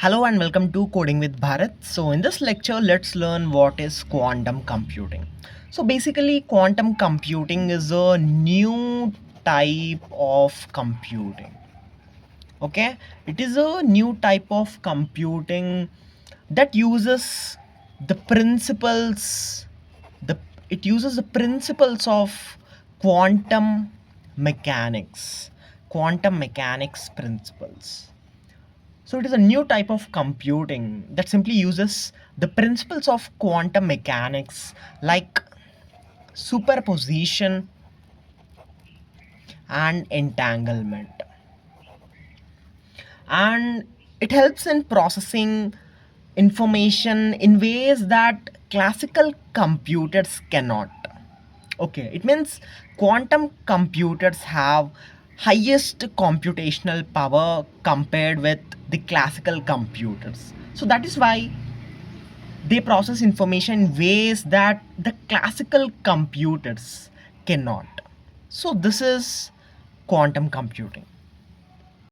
Hello and welcome to Coding with Bharat. So in this lecture, let's learn what is quantum computing. So basically, quantum computing is a new type of computing. Okay, it is a new type of computing that uses the principles the it uses the principles of quantum mechanics principles. So it is a new type of computing that simply uses the principles of quantum mechanics like superposition and entanglement. And it helps in processing information in ways that classical computers cannot. Okay, it means quantum computers have highest computational power compared with the classical computers. So that is why they process information in ways that the classical computers cannot. So this is quantum computing.